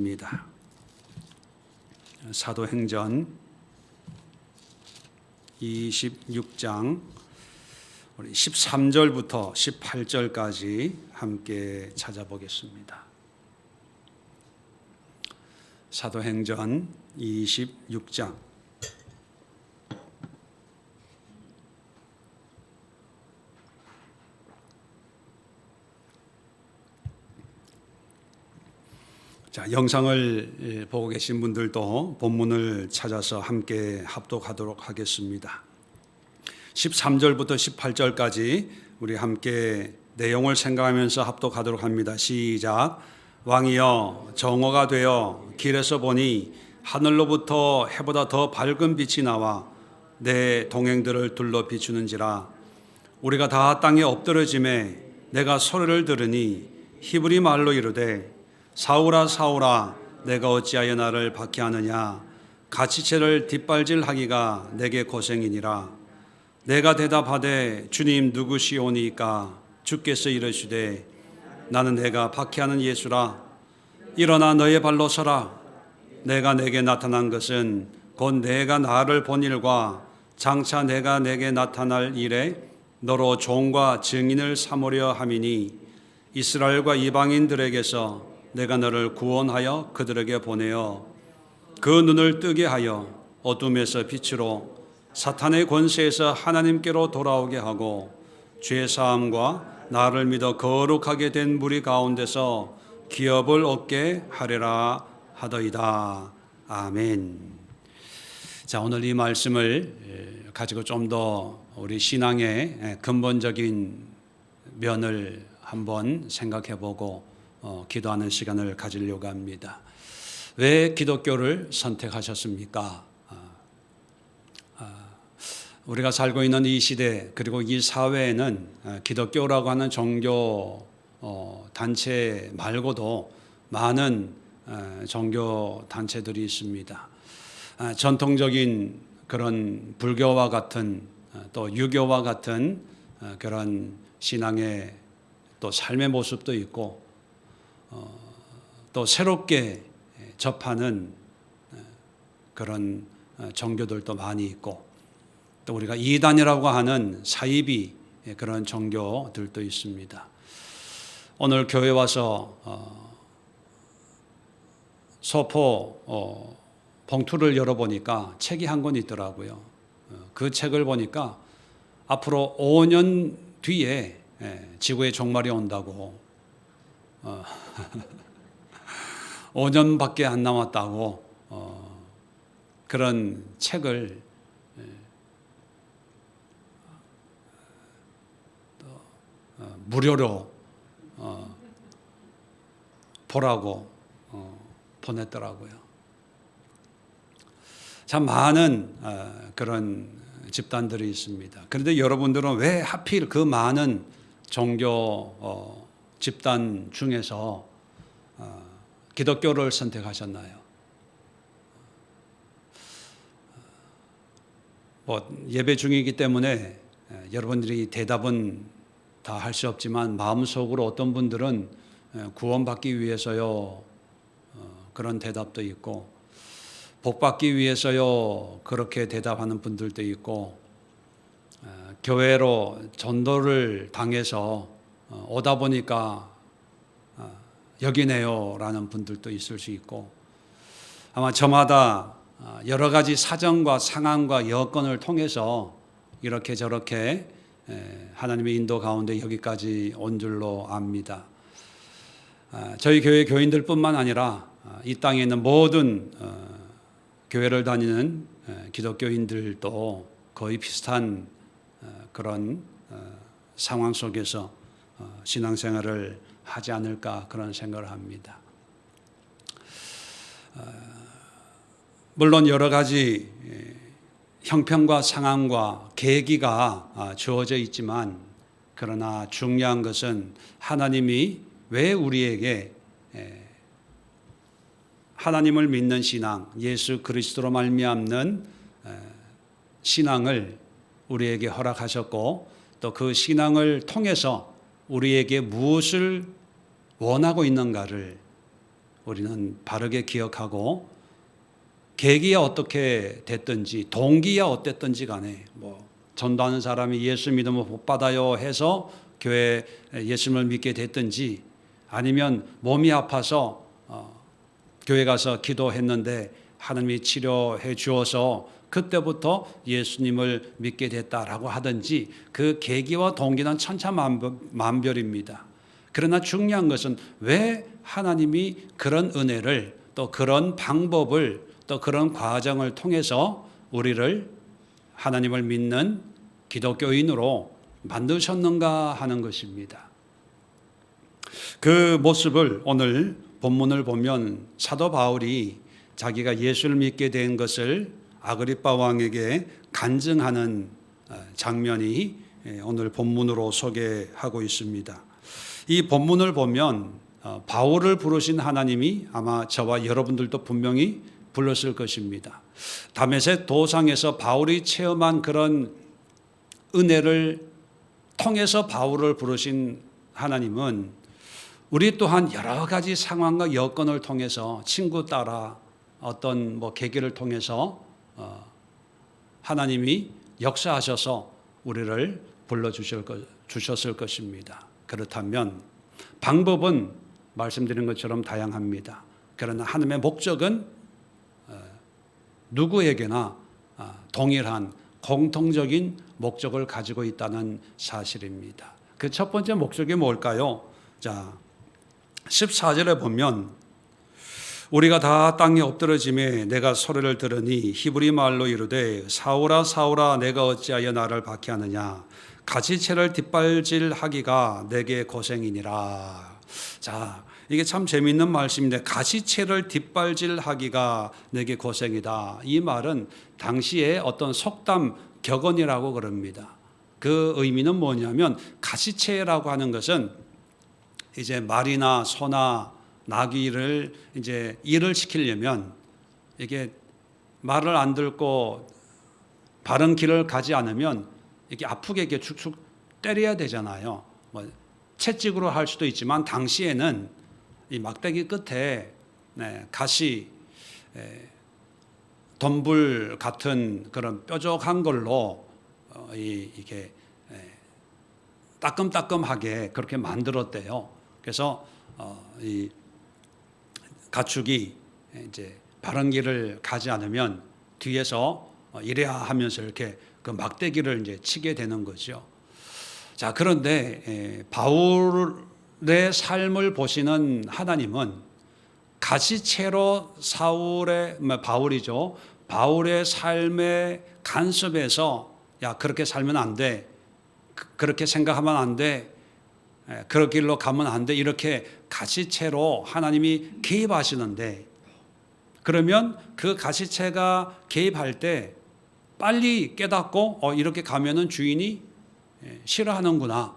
입니다. 사도행전 26장 우리 13절부터 18절까지 함께 찾아보겠습니다. 사도행전 26장 자, 영상을 보고 계신 분들도 본문을 찾아서 함께 합독하도록 하겠습니다. 13절부터 18절까지 우리 함께 내용을 생각하면서 합독하도록 합니다. 시작. 왕이여, 정오가 되어 길에서 보니 하늘로부터 해보다 더 밝은 빛이 나와 내 동행들을 둘러 비추는지라. 우리가 다 땅에 엎드러짐에 내가 소리를 들으니 히브리 말로 이르되 사울아 사울아 내가 어찌하여 나를 박해하느냐. 가시체를 뒷발질하기가 내게 고생이니라. 내가 대답하되 주님 누구시오니까. 주께서 이르시되 나는 내가 박해하는 예수라. 일어나 너의 발로 서라. 내가 내게 나타난 것은 곧 내가 나를 본 일과 장차 내가 내게 나타날 일에 너로 종과 증인을 삼으려 함이니 이스라엘과 이방인들에게서 내가 너를 구원하여 그들에게 보내어 그 눈을 뜨게 하여 어둠에서 빛으로 사탄의 권세에서 하나님께로 돌아오게 하고 죄사함과 나를 믿어 거룩하게 된 무리 가운데서 기업을 얻게 하리라 하더이다. 아멘. 자, 오늘 이 말씀을 가지고 좀 더 우리 신앙의 근본적인 면을 한번 생각해 보고 기도하는 시간을 가지려고 합니다. 왜 기독교를 선택하셨습니까? 우리가 살고 있는 이 시대 그리고 이 사회에는 기독교라고 하는 종교 단체 말고도 많은 종교 단체들이 있습니다. 전통적인 그런 불교와 같은 또 유교와 같은 그런 신앙의 또 삶의 모습도 있고 또 새롭게 접하는 그런 종교들도 많이 있고 또 우리가 이단이라고 하는 사이비 그런 종교들도 있습니다. 오늘 교회 와서 소포 봉투를 열어보니까 책이 한 권 있더라고요. 그 책을 보니까 앞으로 5년 뒤에 지구의 종말이 온다고 5년밖에 안 남았다고 그런 책을 무료로 보라고 보냈더라고요. 참 많은 그런 집단들이 있습니다. 그런데 여러분들은 왜 하필 그 많은 종교 집단 중에서 기독교를 선택하셨나요? 예배 중이기 때문에 여러분들이 대답은 다 할 수 없지만 마음속으로 어떤 분들은 구원받기 위해서요 그런 대답도 있고 복받기 위해서요 그렇게 대답하는 분들도 있고 교회로 전도를 당해서 오다 보니까 여기네요 라는 분들도 있을 수 있고 아마 저마다 여러 가지 사정과 상황과 여건을 통해서 이렇게 저렇게 하나님의 인도 가운데 여기까지 온 줄로 압니다. 저희 교회 교인들뿐만 아니라 이 땅에 있는 모든 교회를 다니는 기독교인들도 거의 비슷한 그런 상황 속에서 신앙생활을 하지 않을까 그런 생각을 합니다. 물론 여러 가지 형편과 상황과 계기가 주어져 있지만 그러나 중요한 것은 하나님이 왜 우리에게 하나님을 믿는 신앙, 예수 그리스도로 말미암는 신앙을 우리에게 허락하셨고 또 그 신앙을 통해서 우리에게 무엇을 원하고 있는가를 우리는 바르게 기억하고 계기야 어떻게 됐든지 동기야 어땠든지 간에 전도하는 사람이 예수 믿으면 복 받아요 해서 교회 예수님을 믿게 됐든지 아니면 몸이 아파서 교회 가서 기도했는데 하나님이 치료해 주어서 그때부터 예수님을 믿게 됐다라고 하든지 그 계기와 동기는 천차만별입니다. 그러나 중요한 것은 왜 하나님이 그런 은혜를 또 그런 방법을 또 그런 과정을 통해서 우리를 하나님을 믿는 기독교인으로 만드셨는가 하는 것입니다. 그 모습을 오늘 본문을 보면 사도 바울이 자기가 예수를 믿게 된 것을 아그리빠 왕에게 간증하는 장면이 오늘 본문으로 소개하고 있습니다. 이 본문을 보면 바울을 부르신 하나님이 아마 저와 여러분들도 분명히 불렀을 것입니다. 다메섹 도상에서 바울이 체험한 그런 은혜를 통해서 바울을 부르신 하나님은 우리 또한 여러 가지 상황과 여건을 통해서 친구 따라 어떤 계기를 통해서 하나님이 역사하셔서 우리를 불러주셨을 것입니다. 그렇다면 방법은 말씀드린 것처럼 다양합니다. 그러나 하나님의 목적은 누구에게나 동일한 공통적인 목적을 가지고 있다는 사실입니다. 그 첫 번째 목적이 뭘까요? 자, 14절에 보면 우리가 다 땅에 엎드러짐에 내가 소리를 들으니 히브리 말로 이르되 사울아 사울아 내가 어찌하여 나를 박해하느냐 가시채를 뒷발질하기가 내게 고생이니라. 자, 이게 참 재미있는 말씀인데 가시채를 뒷발질하기가 내게 고생이다. 이 말은 당시에 어떤 속담 격언이라고 그럽니다. 그 의미는 뭐냐면 가시채라고 하는 것은 이제 말이나 소나 나귀를 이제 일을 시키려면 이게 말을 안 듣고 바른 길을 가지 않으면 이렇게 아프게 이렇게 축축 때려야 되잖아요. 채찍으로 할 수도 있지만 당시에는 이 막대기 끝에 가시 덤불 같은 그런 뾰족한 걸로 이게 따끔따끔하게 그렇게 만들었대요. 그래서 이 가축이 이제 바른 길을 가지 않으면 뒤에서 이래야 하면서 이렇게 그 막대기를 이제 치게 되는 거죠. 자, 그런데 바울의 삶을 보시는 하나님은 가시채로 바울의 삶의 간섭에서 야, 그렇게 살면 안 돼. 그렇게 생각하면 안 돼. 그런 길로 가면 안 돼. 이렇게 가시채로 하나님이 개입하시는데 그러면 그 가시채가 개입할 때 빨리 깨닫고 이렇게 가면은 주인이 싫어하는구나.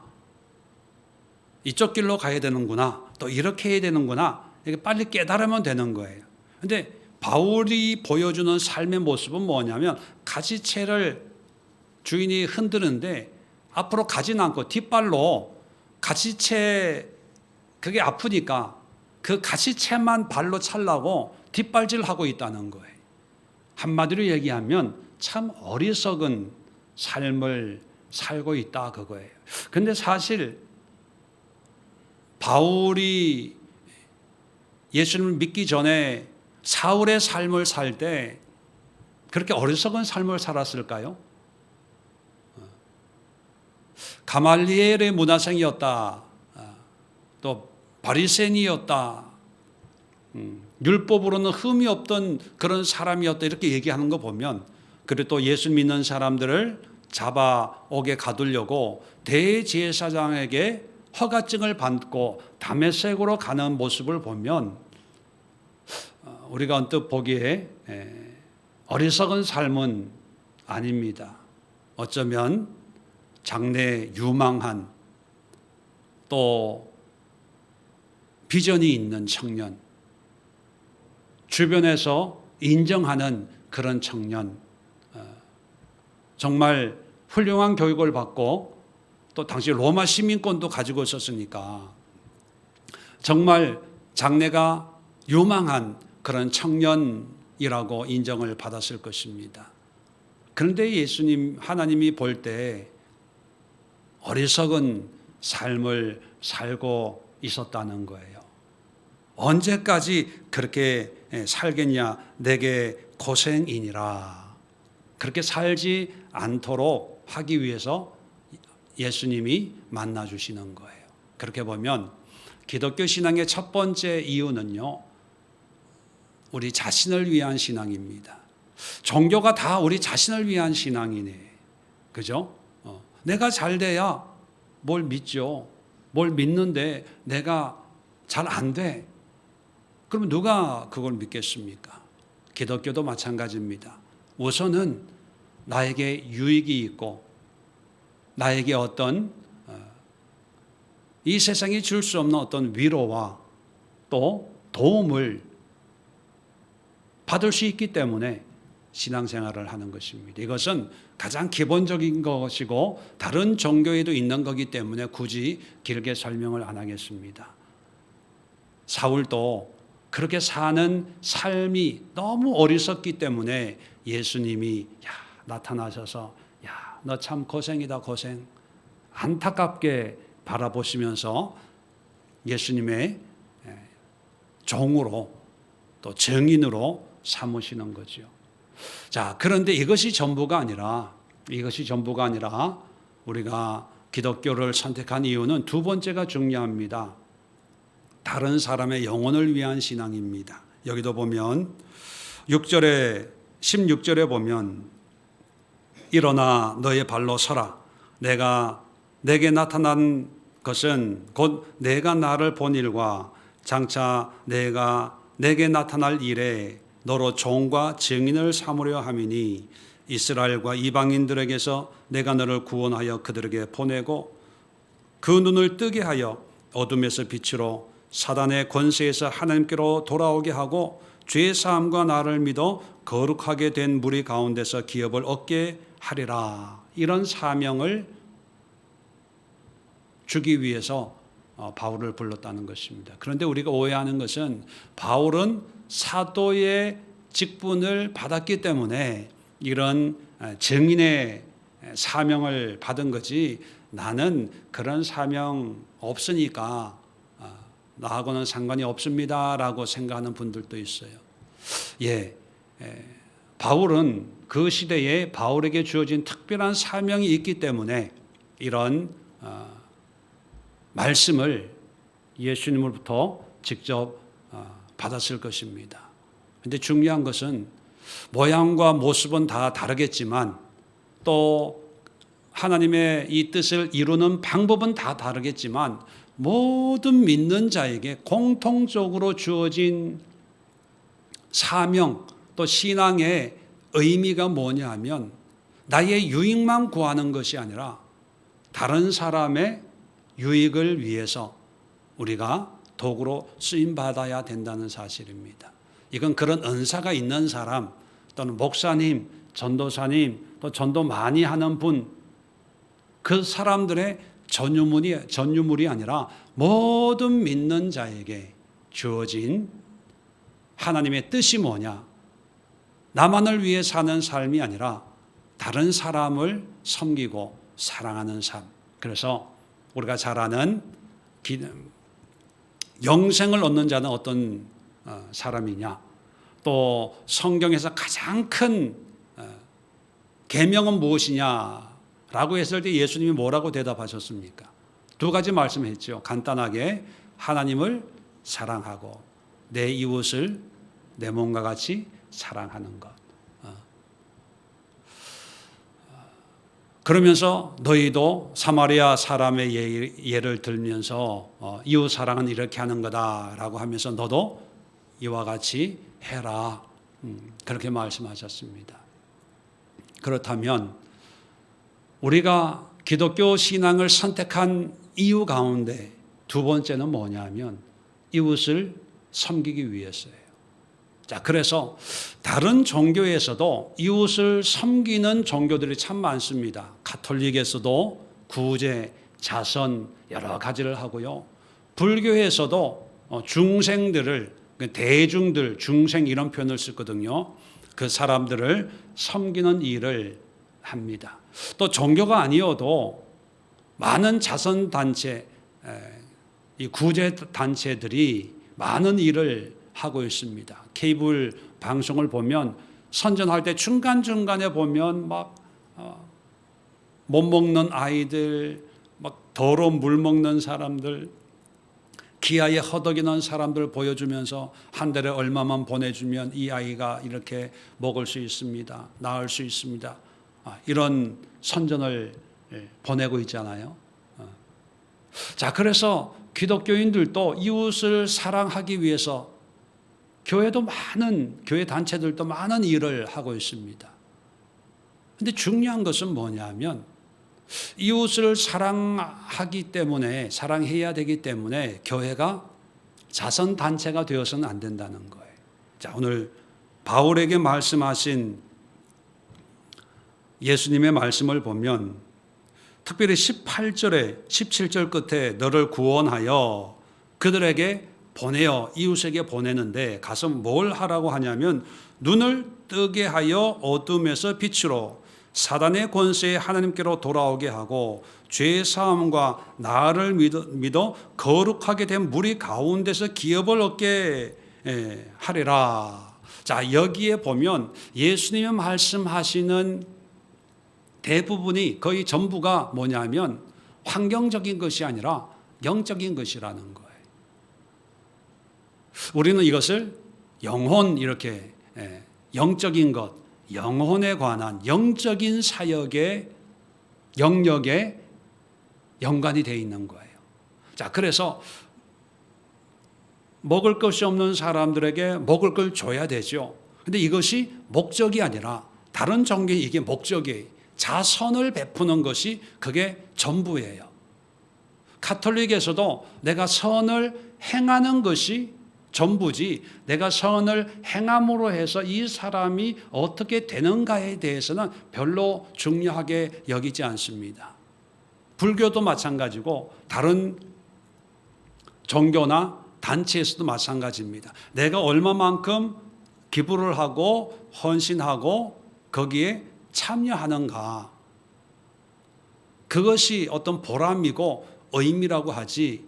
이쪽 길로 가야 되는구나. 또 이렇게 해야 되는구나. 이게 빨리 깨달으면 되는 거예요. 근데 바울이 보여주는 삶의 모습은 뭐냐면 가시채를 주인이 흔드는데 앞으로 가진 않고 뒷발로 가시채 그게 아프니까 그 가시채만 발로 차려고 뒷발질하고 있다는 거예요. 한마디로 얘기하면 참 어리석은 삶을 살고 있다 그거예요. 근데 사실 바울이 예수님을 믿기 전에 사울의 삶을 살 때 그렇게 어리석은 삶을 살았을까요? 가말리엘의 문화생이었다. 또 바리새인이었다. 율법으로는 흠이 없던 그런 사람이었다. 이렇게 얘기하는 거 보면 그리고 또 예수 믿는 사람들을 잡아오게 가두려고 대제사장에게 허가증을 받고 다메섹으로 가는 모습을 보면 우리가 언뜻 보기에 어리석은 삶은 아닙니다. 어쩌면 장래 유망한 또 비전이 있는 청년, 주변에서 인정하는 그런 청년, 정말 훌륭한 교육을 받고 또 당시 로마 시민권도 가지고 있었으니까 정말 장래가 유망한 그런 청년이라고 인정을 받았을 것입니다. 그런데 예수님, 하나님이 볼 때 어리석은 삶을 살고 있었다는 거예요. 언제까지 그렇게 살겠냐? 내게 고생이니라. 그렇게 살지 않도록 하기 위해서 예수님이 만나주시는 거예요. 그렇게 보면 기독교 신앙의 첫 번째 이유는요, 우리 자신을 위한 신앙입니다. 종교가 다 우리 자신을 위한 신앙이네. 그죠? 내가 잘 돼야 뭘 믿죠. 뭘 믿는데 내가 잘 안 돼. 그럼 누가 그걸 믿겠습니까? 기독교도 마찬가지입니다. 우선은 나에게 유익이 있고 나에게 어떤 이 세상이 줄 수 없는 어떤 위로와 또 도움을 받을 수 있기 때문에 신앙생활을 하는 것입니다. 이것은 가장 기본적인 것이고 다른 종교에도 있는 거기 때문에 굳이 길게 설명을 안 하겠습니다. 사울도 그렇게 사는 삶이 너무 어리석기 때문에 예수님이 나타나셔서 너 참 고생이다 고생, 안타깝게 바라보시면서 예수님의 종으로 또 증인으로 삼으시는 거죠. 자, 그런데 이것이 전부가 아니라 우리가 기독교를 선택한 이유는 두 번째가 중요합니다. 다른 사람의 영혼을 위한 신앙입니다. 여기도 보면 16절에 보면 일어나 너의 발로 서라. 내게 나타난 것은 곧 내가 나를 본 일과 장차 내가 내게 나타날 일에 너로 종과 증인을 삼으려 함이니 이스라엘과 이방인들에게서 내가 너를 구원하여 그들에게 보내고 그 눈을 뜨게 하여 어둠에서 빛으로 사단의 권세에서 하나님께로 돌아오게 하고 죄 사함과 나를 믿어 거룩하게 된 무리 가운데서 기업을 얻게 하리라. 이런 사명을 주기 위해서 바울을 불렀다는 것입니다. 그런데 우리가 오해하는 것은 바울은 사도의 직분을 받았기 때문에 이런 증인의 사명을 받은 거지, 나는 그런 사명 없으니까 나하고는 상관이 없습니다라고 생각하는 분들도 있어요. 바울은 그 시대에 바울에게 주어진 특별한 사명이 있기 때문에 이런 말씀을 예수님으로부터 직접 받았을 것입니다. 그런데 중요한 것은 모양과 모습은 다 다르겠지만 또 하나님의 이 뜻을 이루는 방법은 다 다르겠지만 모든 믿는 자에게 공통적으로 주어진 사명 또 신앙의 의미가 뭐냐 하면 나의 유익만 구하는 것이 아니라 다른 사람의 유익을 위해서 우리가 도구로 쓰임받아야 된다는 사실입니다. 이건 그런 은사가 있는 사람 또는 목사님, 전도사님, 또 전도 많이 하는 분, 그 사람들의 전유물이 아니라 모든 믿는 자에게 주어진 하나님의 뜻이 뭐냐? 나만을 위해 사는 삶이 아니라 다른 사람을 섬기고 사랑하는 삶. 그래서 우리가 잘 아는 영생을 얻는 자는 어떤 사람이냐? 또 성경에서 가장 큰 계명은 무엇이냐라고 했을 때 예수님이 뭐라고 대답하셨습니까? 두 가지 말씀했죠. 간단하게 하나님을 사랑하고 내 이웃을 내 몸과 같이 사랑하는 것. 그러면서 너희도 사마리아 사람의 예를 들면서 이웃 사랑은 이렇게 하는 거다라고 하면서 너도 이와 같이 해라. 그렇게 말씀하셨습니다. 그렇다면 우리가 기독교 신앙을 선택한 이유 가운데 두 번째는 뭐냐 하면 이웃을 섬기기 위해서예요. 자, 그래서 다른 종교에서도 이웃을 섬기는 종교들이 참 많습니다. 가톨릭에서도 구제, 자선 여러 가지를 하고요. 불교에서도 중생들을 대중들, 중생 이런 표현을 쓰거든요. 그 사람들을 섬기는 일을 합니다. 또 종교가 아니어도 많은 자선단체, 이 구제단체들이 많은 일을 하고 있습니다. 케이블 방송을 보면 선전할 때 중간중간에 보면 막 못 먹는 아이들, 막 더러운 물 먹는 사람들, 기아에 허덕이는 사람들 보여주면서 한 달에 얼마만 보내주면 이 아이가 이렇게 먹을 수 있습니다. 나을 수 있습니다. 이런 선전을 보내고 있잖아요. 자, 그래서 기독교인들도 이웃을 사랑하기 위해서 교회도 교회 단체들도 많은 일을 하고 있습니다. 근데 중요한 것은 뭐냐면 이웃을 사랑하기 때문에, 사랑해야 되기 때문에 교회가 자선단체가 되어서는 안 된다는 거예요. 자, 오늘 바울에게 말씀하신 예수님의 말씀을 보면 특별히 18절에 17절 끝에 너를 구원하여 그들에게 보내어 이웃에게 보내는데 가서 뭘 하라고 하냐면 눈을 뜨게 하여 어둠에서 빛으로 사단의 권세에 하나님께로 돌아오게 하고 죄 사함과 나를 믿어 거룩하게 된 무리 가운데서 기업을 얻게 하리라. 자, 여기에 보면 예수님이 말씀하시는 대부분이 거의 전부가 뭐냐면 환경적인 것이 아니라 영적인 것이라는 거예요. 우리는 이것을 영혼, 이렇게 영적인 것, 영혼에 관한 영적인 사역의 영역에 연관이 되어 있는 거예요. 자, 그래서 먹을 것이 없는 사람들에게 먹을 걸 줘야 되죠. 근데 이것이 목적이 아니라 다른 종교에 이게 목적이에요. 자선을 베푸는 것이 그게 전부예요. 가톨릭에서도 내가 선을 행하는 것이 전부지, 내가 선을 행함으로 해서 이 사람이 어떻게 되는가에 대해서는 별로 중요하게 여기지 않습니다. 불교도 마찬가지고 다른 종교나 단체에서도 마찬가지입니다. 내가 얼마만큼 기부를 하고 헌신하고 거기에 참여하는가, 그것이 어떤 보람이고 의미라고 하지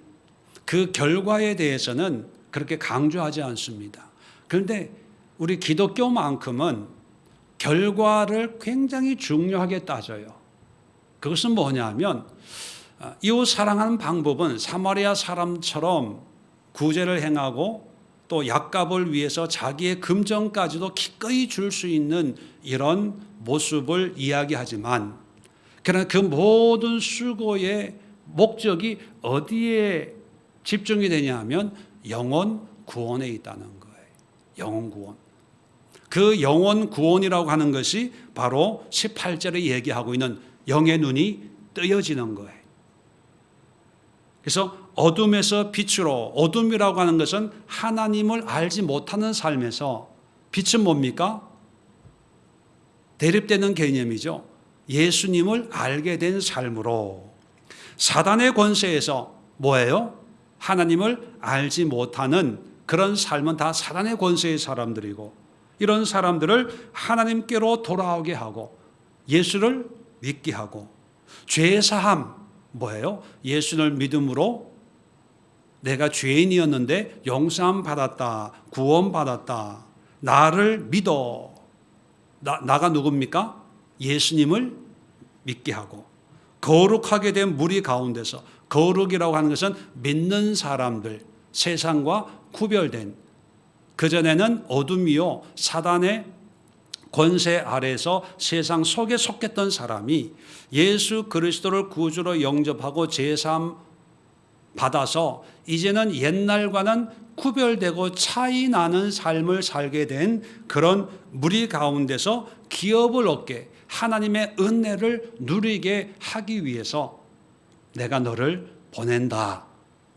그 결과에 대해서는 그렇게 강조하지 않습니다. 그런데 우리 기독교만큼은 결과를 굉장히 중요하게 따져요. 그것은 뭐냐면 이웃 사랑하는 방법은 사마리아 사람처럼 구제를 행하고 또 약값을 위해서 자기의 금전까지도 기꺼이 줄 수 있는 이런 모습을 이야기하지만, 그러나 그 모든 수고의 목적이 어디에 집중이 되냐 하면 영혼 구원에 있다는 거예요. 영혼 구원. 그 영혼 구원이라고 하는 것이 바로 18절에 얘기하고 있는 영의 눈이 뜨여지는 거예요. 그래서 어둠에서 빛으로, 어둠이라고 하는 것은 하나님을 알지 못하는 삶에서, 빛은 뭡니까? 대립되는 개념이죠. 예수님을 알게 된 삶으로 사단의 권세에서 뭐예요? 하나님을 알지 못하는 그런 삶은 다 사단의 권세의 사람들이고, 이런 사람들을 하나님께로 돌아오게 하고 예수를 믿게 하고, 죄사함 뭐예요? 예수를 믿음으로 내가 죄인이었는데 용서함 받았다, 구원 받았다, 나를 믿어. 나가 누굽니까? 예수님을 믿게 하고 거룩하게 된 무리 가운데서, 거룩이라고 하는 것은 믿는 사람들, 세상과 구별된, 그전에는 어둠이요 사단의 권세 아래에서 세상 속에 속했던 사람이 예수 그리스도를 구주로 영접하고 제사함 받아서 이제는 옛날과는 구별되고 차이 나는 삶을 살게 된 그런 무리 가운데서 기업을 얻게, 하나님의 은혜를 누리게 하기 위해서 내가 너를 보낸다,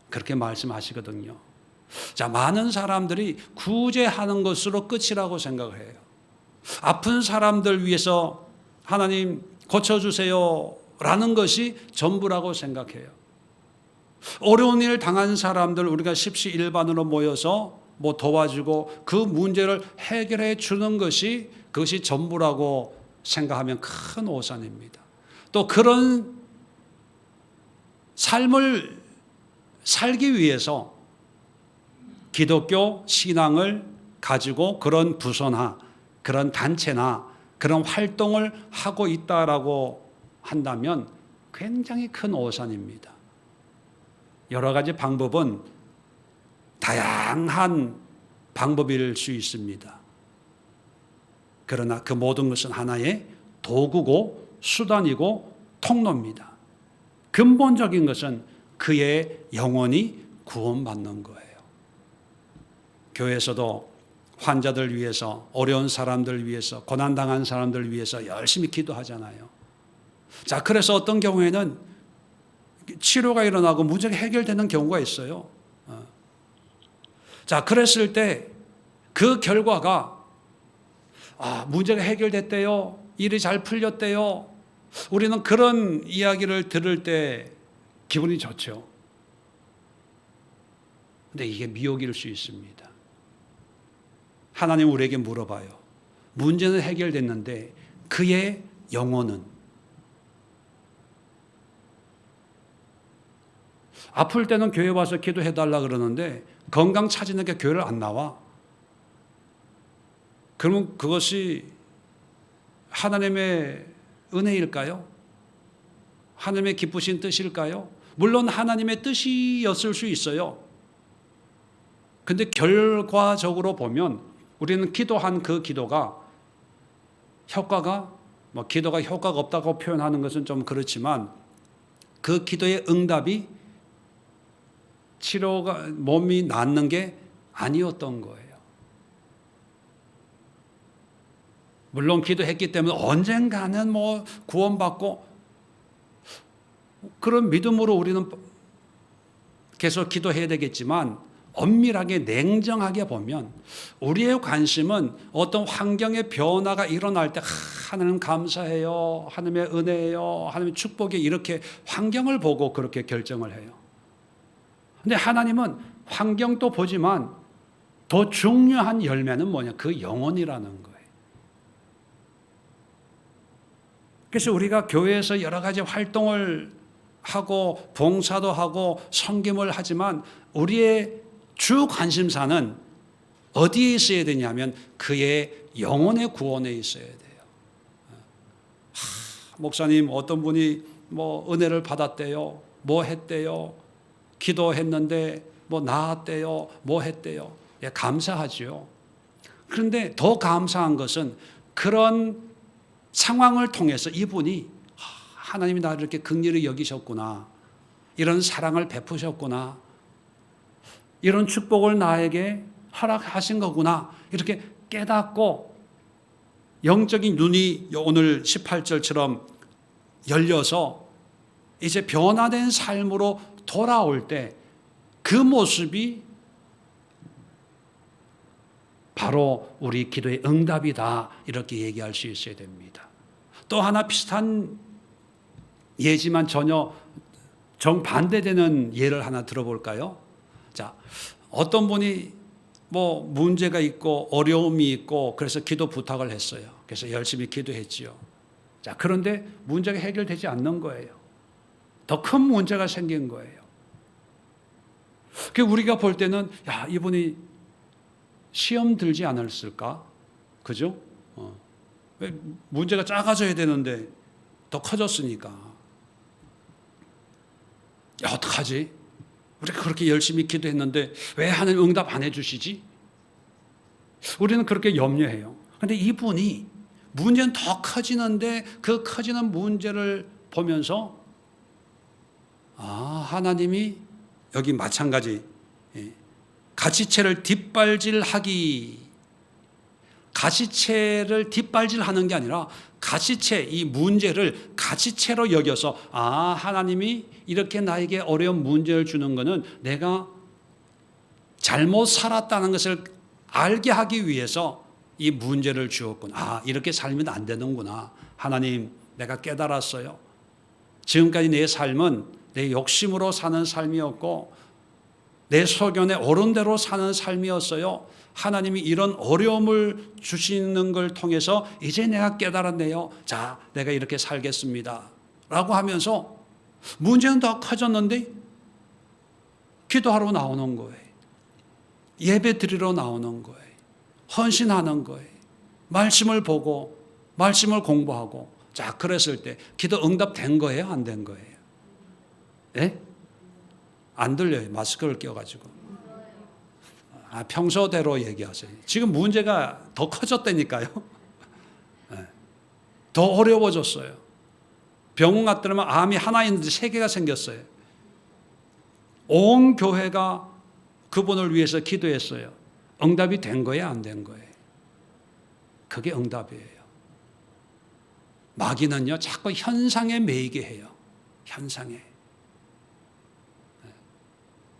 그렇게 말씀하시거든요. 자, 많은 사람들이 구제하는 것으로 끝이라고 생각을 해요. 아픈 사람들 위해서 하나님 고쳐주세요 라는 것이 전부라고 생각해요. 어려운 일 당한 사람들 우리가 십시일반으로 모여서 뭐 도와주고 그 문제를 해결해 주는 것이 그것이 전부라고 생각하면 큰 오산입니다. 또 그런 삶을 살기 위해서 기독교 신앙을 가지고 그런 부서나 그런 단체나 그런 활동을 하고 있다라고 한다면 굉장히 큰 오산입니다. 여러 가지 방법은 다양한 방법일 수 있습니다. 그러나 그 모든 것은 하나의 도구고 수단이고 통로입니다. 근본적인 것은 그의 영혼이 구원받는 거예요. 교회에서도 환자들 위해서, 어려운 사람들 위해서, 고난당한 사람들 위해서 열심히 기도하잖아요. 자, 그래서 어떤 경우에는 치료가 일어나고 문제가 해결되는 경우가 있어요. 자, 그랬을 때 그 결과가 문제가 해결됐대요. 일이 잘 풀렸대요. 우리는 그런 이야기를 들을 때 기분이 좋죠. 근데 이게 미혹일 수 있습니다. 하나님 우리에게 물어봐요. 문제는 해결됐는데 그의 영혼은? 아플 때는 교회 와서 기도해달라 그러는데 건강 찾으니까 교회를 안 나와. 그러면 그것이 하나님의 은혜일까요? 하나님의 기쁘신 뜻일까요? 물론 하나님의 뜻이었을 수 있어요. 근데 결과적으로 보면 우리는 기도한 그 기도가 기도가 효과가 없다고 표현하는 것은 좀 그렇지만 그 기도의 응답이 치료가 몸이 낫는 게 아니었던 거예요. 물론 기도했기 때문에 언젠가는 구원받고 그런 믿음으로 우리는 계속 기도해야 되겠지만 엄밀하게 냉정하게 보면 우리의 관심은 어떤 환경의 변화가 일어날 때 하나님 감사해요. 하나님의 은혜예요. 하나님의 축복이 이렇게 환경을 보고 그렇게 결정을 해요. 근데 하나님은 환경도 보지만 더 중요한 열매는 뭐냐? 그 영혼이라는 거예요. 그래서 우리가 교회에서 여러 가지 활동을 하고 봉사도 하고 섬김을 하지만 우리의 주 관심사는 어디에 있어야 되냐면 그의 영혼의 구원에 있어야 돼요. 목사님 어떤 분이 은혜를 받았대요. 뭐 했대요. 기도했는데 나았대요. 뭐 했대요. 예, 감사하죠. 그런데 더 감사한 것은 그런 상황을 통해서 이분이 하나님이 나를 이렇게 긍휼히 여기셨구나. 이런 사랑을 베푸셨구나. 이런 축복을 나에게 허락하신 거구나. 이렇게 깨닫고 영적인 눈이 오늘 18절처럼 열려서 이제 변화된 삶으로 돌아올 때 그 모습이 바로 우리 기도의 응답이다. 이렇게 얘기할 수 있어야 됩니다. 또 하나 비슷한 예지만 전혀 정반대되는 예를 하나 들어볼까요? 자, 어떤 분이 문제가 있고 어려움이 있고 그래서 기도 부탁을 했어요. 그래서 열심히 기도했지요. 자, 그런데 문제가 해결되지 않는 거예요. 더 큰 문제가 생긴 거예요. 그 우리가 볼 때는 이분이 시험 들지 않았을까? 그죠? 왜 문제가 작아져야 되는데 더 커졌으니까. 어떡하지? 우리가 그렇게 열심히 기도했는데 왜 하나님 응답 안 해주시지? 우리는 그렇게 염려해요. 그런데 이분이 문제는 더 커지는데 그 커지는 문제를 보면서 하나님이 여기 마찬가지 가시체를 뒷발질하는 게 아니라 가시체 이 문제를 가시체로 여겨서 하나님이 이렇게 나에게 어려운 문제를 주는 것은 내가 잘못 살았다는 것을 알게 하기 위해서 이 문제를 주었구나. 이렇게 살면 안 되는구나. 하나님 내가 깨달았어요. 지금까지 내 삶은 내 욕심으로 사는 삶이었고 내 소견에 옳은 대로 사는 삶이었어요. 하나님이 이런 어려움을 주시는 걸 통해서 이제 내가 깨달았네요. 자, 내가 이렇게 살겠습니다. 라고 하면서 문제는 더 커졌는데 기도하러 나오는 거예요. 예배 드리러 나오는 거예요. 헌신하는 거예요. 말씀을 보고 말씀을 공부하고. 자, 그랬을 때 기도 응답된 거예요? 안 된 거예요? 예? 안 들려요. 마스크를 껴가지고. 평소대로 얘기하세요. 지금 문제가 더 커졌다니까요. 예. 더 어려워졌어요. 병원 갔더니만 암이 하나 있는데 3개가 생겼어요. 온 교회가 그분을 위해서 기도했어요. 응답이 된 거예요? 안 된 거예요? 그게 응답이에요. 마귀는요, 자꾸 현상에 매이게 해요. 현상에.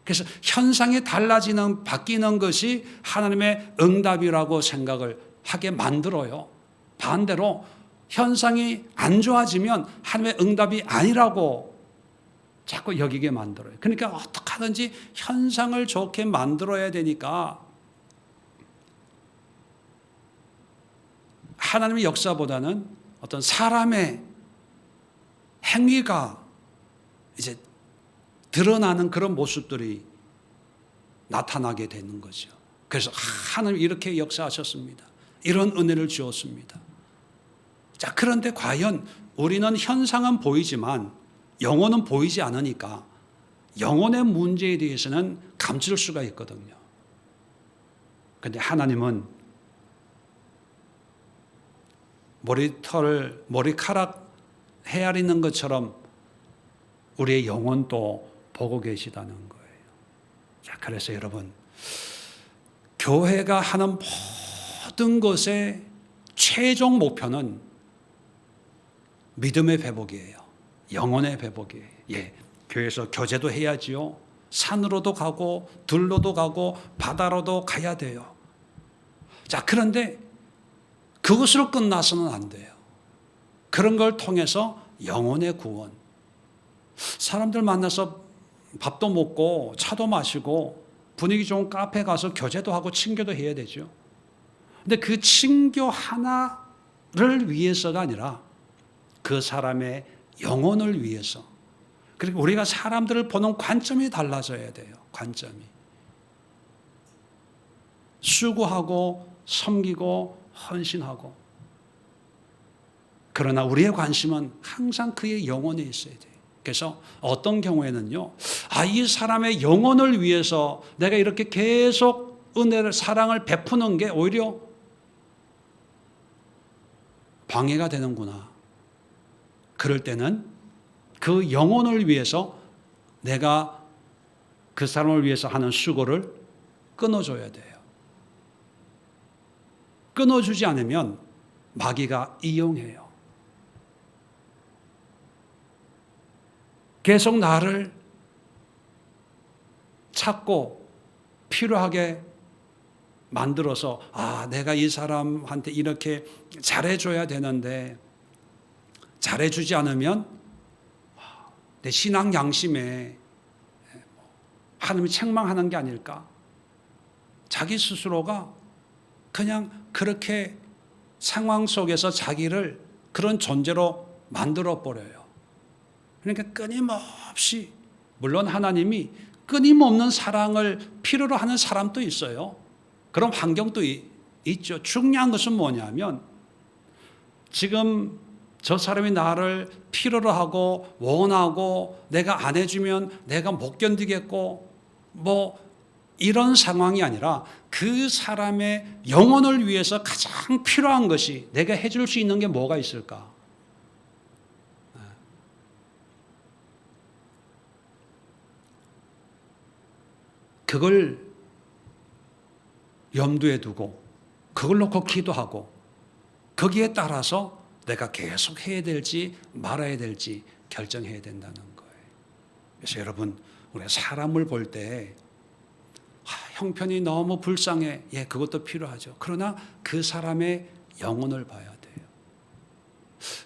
그래서 현상이 달라지는, 바뀌는 것이 하나님의 응답이라고 생각을 하게 만들어요. 반대로 현상이 안 좋아지면 하나님의 응답이 아니라고 자꾸 여기게 만들어요. 그러니까 어떻게 하든지 현상을 좋게 만들어야 되니까 하나님의 역사보다는 어떤 사람의 행위가 이제 드러나는 그런 모습들이 나타나게 되는 거죠. 그래서 하나님 이렇게 역사하셨습니다. 이런 은혜를 주었습니다. 자, 그런데 과연 우리는 현상은 보이지만 영혼은 보이지 않으니까 영혼의 문제에 대해서는 감출 수가 있거든요. 그런데 하나님은 머리카락 헤아리는 것처럼 우리의 영혼도 보고 계시다는 거예요. 자, 그래서 여러분, 교회가 하는 모든 것의 최종 목표는 믿음의 회복이에요. 영혼의 회복이에요. 예, 교회에서 교제도 해야지요. 산으로도 가고 들로도 가고 바다로도 가야 돼요. 자, 그런데 그것으로 끝나서는 안 돼요. 그런 걸 통해서 영혼의 구원. 사람들 만나서 밥도 먹고 차도 마시고 분위기 좋은 카페 가서 교제도 하고 친교도 해야 되죠. 근데 그 친교 하나를 위해서가 아니라 그 사람의 영혼을 위해서. 그리고 우리가 사람들을 보는 관점이 달라져야 돼요. 관점이. 수고하고 섬기고 헌신하고. 그러나 우리의 관심은 항상 그의 영혼에 있어야 돼요. 그래서 어떤 경우에는요, 이 사람의 영혼을 위해서 내가 이렇게 계속 은혜를, 사랑을 베푸는 게 오히려 방해가 되는구나. 그럴 때는 그 영혼을 위해서 내가 그 사람을 위해서 하는 수고를 끊어줘야 돼요. 끊어주지 않으면 마귀가 이용해요. 계속 나를 찾고 필요하게 만들어서 내가 이 사람한테 이렇게 잘해줘야 되는데 잘해주지 않으면 내 신앙 양심에 하나님이 책망하는 게 아닐까? 자기 스스로가 그냥 그렇게 상황 속에서 자기를 그런 존재로 만들어버려요. 그러니까 끊임없이, 물론 하나님이 끊임없는 사랑을 필요로 하는 사람도 있어요. 그런 환경도 있죠. 중요한 것은 뭐냐면 지금 저 사람이 나를 필요로 하고 원하고 내가 안 해주면 내가 못 견디겠고 이런 상황이 아니라 그 사람의 영혼을 위해서 가장 필요한 것이 내가 해줄 수 있는 게 뭐가 있을까? 그걸 염두에 두고 그걸 놓고 기도하고 거기에 따라서 내가 계속 해야 될지 말아야 될지 결정해야 된다는 거예요. 그래서 여러분, 우리가 사람을 볼 때 형편이 너무 불쌍해. 예, 그것도 필요하죠. 그러나 그 사람의 영혼을 봐야 돼요.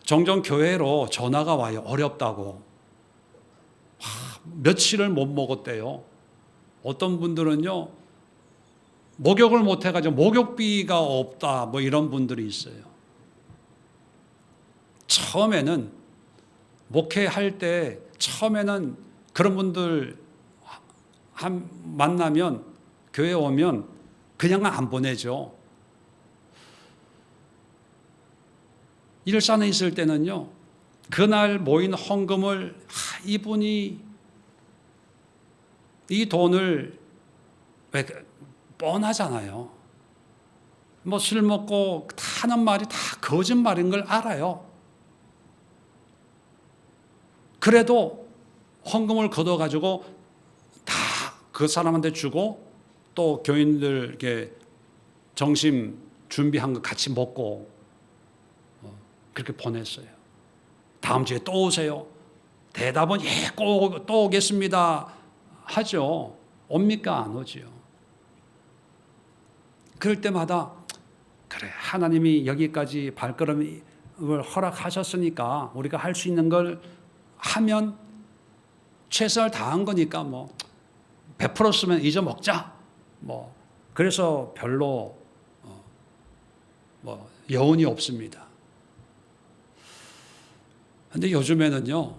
종종 교회로 전화가 와요. 어렵다고. 며칠을 못 먹었대요. 어떤 분들은요, 목욕을 못 해가지고 목욕비가 없다, 뭐 이런 분들이 있어요. 처음에는 목회할 때 처음에는 그런 분들 만나면 교회 오면 그냥 안 보내죠. 일산에 있을 때는요, 그날 모인 헌금을 이분이 이 돈을 왜 뻔하잖아요. 뭐 술 먹고 하는 말이 다 거짓말인 걸 알아요. 그래도 헌금을 걷어가지고 다 그 사람한테 주고 또 교인들에게 점심 준비한 거 같이 먹고 그렇게 보냈어요. 다음 주에 또 오세요. 대답은 예, 꼭 또 오겠습니다 하죠. 옵니까? 안 오지요. 그럴 때마다 그래, 하나님이 여기까지 발걸음을 허락하셨으니까 우리가 할 수 있는 걸 하면 최선을 다한 거니까 뭐 베풀었으면 잊어먹자. 뭐 그래서 별로 뭐 여운이 없습니다. 그런데 요즘에는요,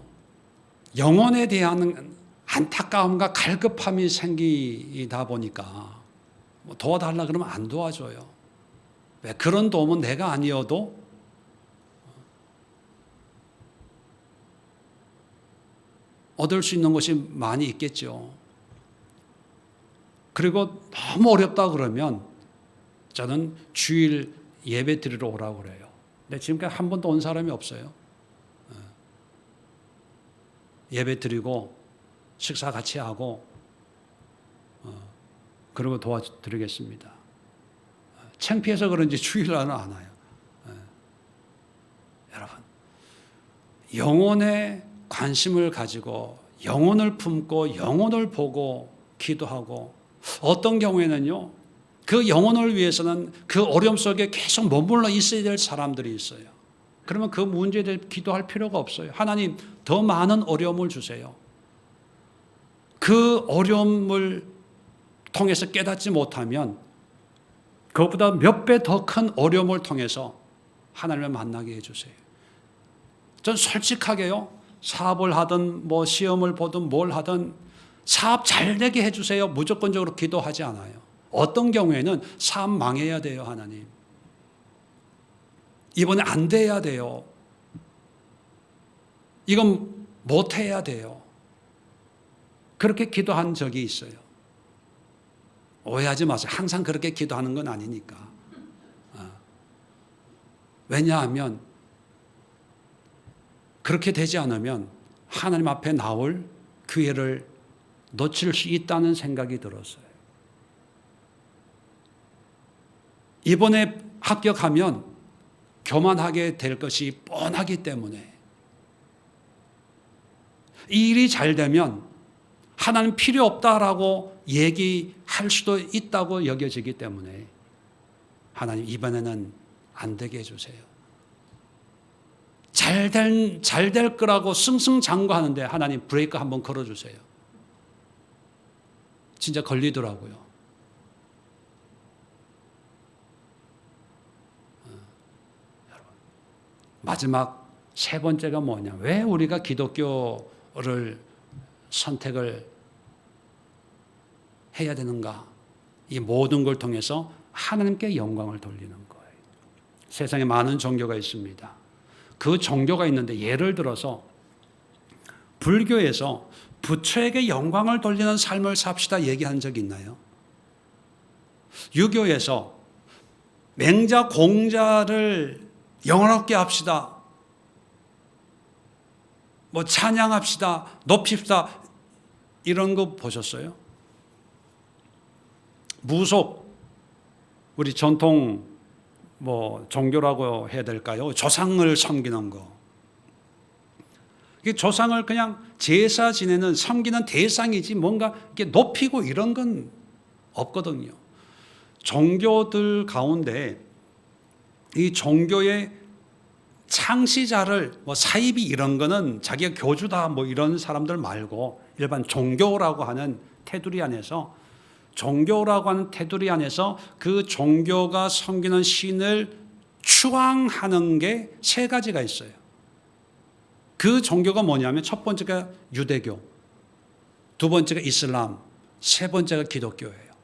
영혼에 대한 안타까움과 갈급함이 생기다 보니까 뭐 도와달라 그러면 안 도와줘요. 왜? 그런 도움은 내가 아니어도 얻을 수 있는 것이 많이 있겠죠. 그리고 너무 어렵다 그러면 저는 주일 예배 드리러 오라고 그래요. 근데 지금까지 한 번도 온 사람이 없어요. 예배 드리고 식사 같이 하고 그리고 도와드리겠습니다. 창피해서 그런지 주일날은 안 와요. 여러분, 영혼에 관심을 가지고 영혼을 품고 영혼을 보고 기도하고, 어떤 경우에는요, 그 영혼을 위해서는 그 어려움 속에 계속 머물러 있어야 될 사람들이 있어요. 그러면 그 문제에 대해 기도할 필요가 없어요. 하나님, 더 많은 어려움을 주세요. 그 어려움을 통해서 깨닫지 못하면 그것보다 몇 배 더 큰 어려움을 통해서 하나님을 만나게 해주세요. 전 솔직하게요, 사업을 하든 뭐 시험을 보든 뭘 하든 사업 잘 되게 해주세요. 무조건적으로 기도하지 않아요. 어떤 경우에는 사업 망해야 돼요. 하나님, 이번에 안 돼야 돼요. 이건 못해야 돼요. 그렇게 기도한 적이 있어요. 오해하지 마세요. 항상 그렇게 기도하는 건 아니니까. 왜냐하면 그렇게 되지 않으면 하나님 앞에 나올 기회를 놓칠 수 있다는 생각이 들었어요. 이번에 합격하면 교만하게 될 것이 뻔하기 때문에, 이 일이 잘 되면 하나님 필요 없다라고 얘기할 수도 있다고 여겨지기 때문에 하나님, 이번에는 안 되게 해주세요. 잘 될 거라고 승승장구하는데 하나님, 브레이크 한번 걸어주세요. 진짜 걸리더라고요. 여러분, 마지막 세 번째가 뭐냐? 왜 우리가 기독교를 선택을 해야 되는가? 이 모든 걸 통해서 하나님께 영광을 돌리는 거예요. 세상에 많은 종교가 있습니다. 그 종교가 있는데, 예를 들어서 불교에서 부처에게 영광을 돌리는 삶을 삽시다 얘기한 적이 있나요? 유교에서 맹자 공자를 영원롭게 합시다, 뭐 찬양합시다, 높입시다, 이런 거 보셨어요? 무속, 우리 전통 뭐 종교라고 해야 될까요? 조상을 섬기는 거. 조상을 그냥 제사 지내는, 섬기는 대상이지 뭔가 이렇게 높이고 이런 건 없거든요. 종교들 가운데 이 종교의 창시자를 뭐 사이비 이런 거는 자기가 교주다 뭐 이런 사람들 말고 일반 종교라고 하는 테두리 안에서, 종교라고 하는 테두리 안에서 그 종교가 섬기는 신을 추앙하는 게 세 가지가 있어요. 그 종교가 뭐냐면 첫 번째가 유대교, 두 번째가 이슬람, 세 번째가 기독교예요.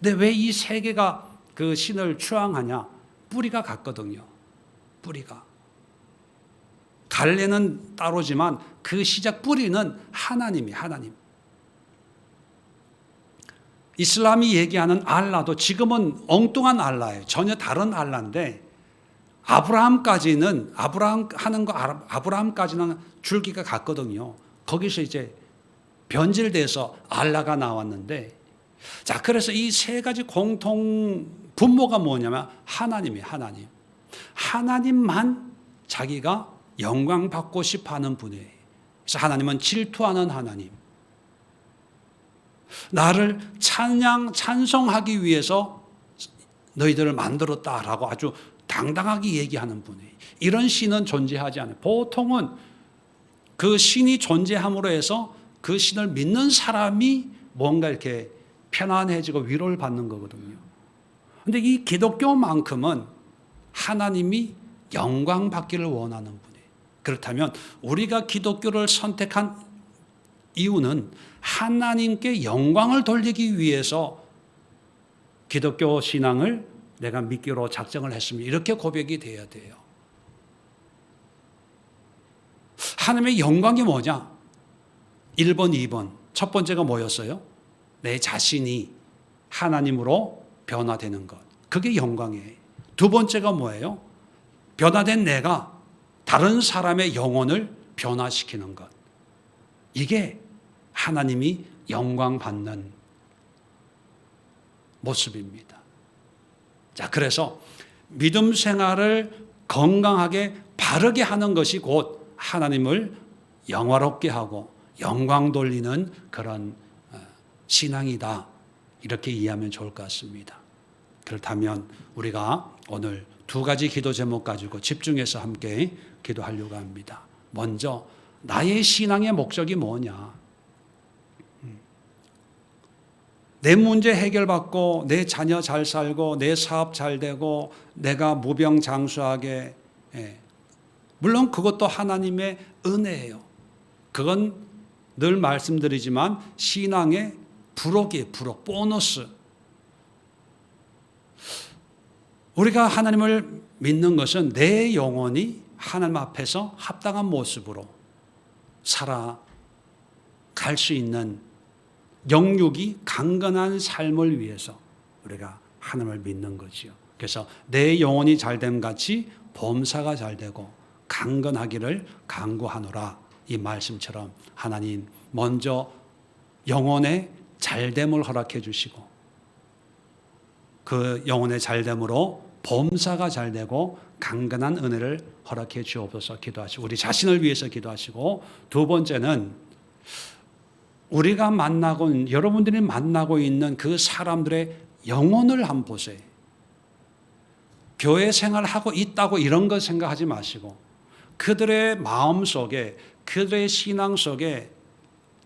근데 왜 이 세 개가 그 신을 추앙하냐? 뿌리가 같거든요. 뿌리가. 갈래는 따로지만 그 시작 뿌리는 하나님이 하나님. 이슬람이 얘기하는 알라도 지금은 엉뚱한 알라예요. 전혀 다른 알라인데 아브라함까지는 아브라함까지는 줄기가 같거든요. 거기서 이제 변질돼서 알라가 나왔는데, 자, 그래서 이 세 가지 공통 분모가 뭐냐면 하나님이 하나님. 하나님만 자기가 영광 받고 싶어 하는 분이에요. 그래서 하나님은 질투하는 하나님. 나를 찬송하기 위해서 너희들을 만들었다라고 아주 당당하게 얘기하는 분이에요. 이런 신은 존재하지 않아요. 보통은 그 신이 존재함으로 해서 그 신을 믿는 사람이 뭔가 이렇게 편안해지고 위로를 받는 거거든요. 그런데 이 기독교만큼은 하나님이 영광 받기를 원하는 분이에요. 그렇다면 우리가 기독교를 선택한 이유는 하나님께 영광을 돌리기 위해서 기독교 신앙을 내가 믿기로 작정을 했습니다. 이렇게 고백이 돼야 돼요. 하나님의 영광이 뭐냐? 1번, 2번. 첫 번째가 뭐였어요? 내 자신이 하나님으로 변화되는 것. 그게 영광이에요. 두 번째가 뭐예요? 변화된 내가 다른 사람의 영혼을 변화시키는 것. 이게 하나님이 영광 받는 모습입니다. 자, 그래서 믿음 생활을 건강하게 바르게 하는 것이 곧 하나님을 영화롭게 하고 영광 돌리는 그런 신앙이다. 이렇게 이해하면 좋을 것 같습니다. 그렇다면 우리가 오늘 두 가지 기도 제목 가지고 집중해서 함께 기도하려고 합니다. 먼저 나의 신앙의 목적이 뭐냐? 내 문제 해결받고 내 자녀 잘 살고 내 사업 잘 되고 내가 무병장수하게, 물론 그것도 하나님의 은혜예요. 그건 늘 말씀드리지만 신앙의 부록이에요. 부록, 보너스. 우리가 하나님을 믿는 것은 내 영혼이 하나님 앞에서 합당한 모습으로 살아갈 수 있는 영육이 강건한 삶을 위해서 우리가 하나님을 믿는 거지요. 그래서 내 영혼이 잘됨 같이 범사가 잘되고 강건하기를 간구하노라. 이 말씀처럼 하나님 먼저 영혼의 잘됨을 허락해 주시고 그 영혼의 잘됨으로 범사가 잘되고 강건한 은혜를 허락해 주옵소서 기도하시고 우리 자신을 위해서 기도하시고, 두 번째는 우리가 만나고 여러분들이 만나고 있는 그 사람들의 영혼을 한번 보세요. 교회 생활하고 있다고 이런 거 생각하지 마시고 그들의 마음 속에, 그들의 신앙 속에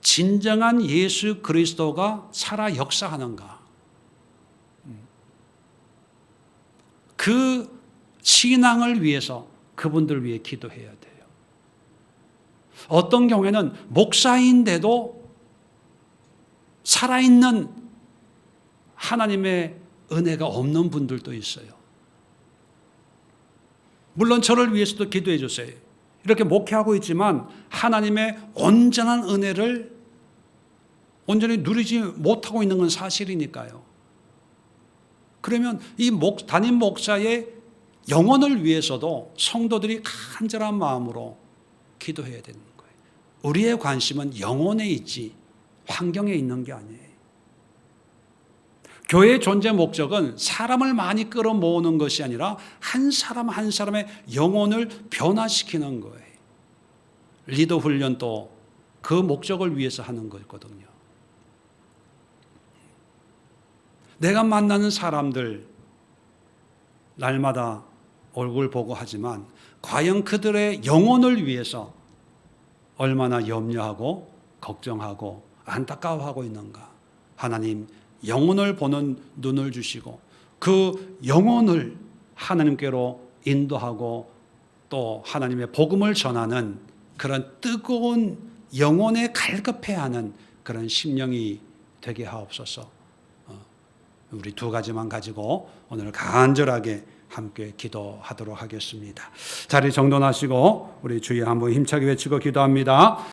진정한 예수 그리스도가 살아 역사하는가, 그 신앙을 위해서 그분들 위해 기도해야 돼요. 어떤 경우에는 목사인데도 살아있는 하나님의 은혜가 없는 분들도 있어요. 물론 저를 위해서도 기도해 주세요. 이렇게 목회하고 있지만 하나님의 온전한 은혜를 온전히 누리지 못하고 있는 건 사실이니까요. 그러면 이 담임 목사의 영혼을 위해서도 성도들이 간절한 마음으로 기도해야 되는 거예요. 우리의 관심은 영혼에 있지 환경에 있는 게 아니에요. 교회의 존재 목적은 사람을 많이 끌어모으는 것이 아니라 한 사람 한 사람의 영혼을 변화시키는 거예요. 리더 훈련도 그 목적을 위해서 하는 거거든요. 내가 만나는 사람들 날마다 얼굴 보고 하지만 과연 그들의 영혼을 위해서 얼마나 염려하고 걱정하고 안타까워하고 있는가. 하나님 영혼을 보는 눈을 주시고 그 영혼을 하나님께로 인도하고 또 하나님의 복음을 전하는 그런 뜨거운 영혼에 갈급해야 하는 그런 심령이 되게 하옵소서. 우리 두 가지만 가지고 오늘 간절하게 함께 기도하도록 하겠습니다. 자리 정돈하시고 우리 주여 한번 힘차게 외치고 기도합니다.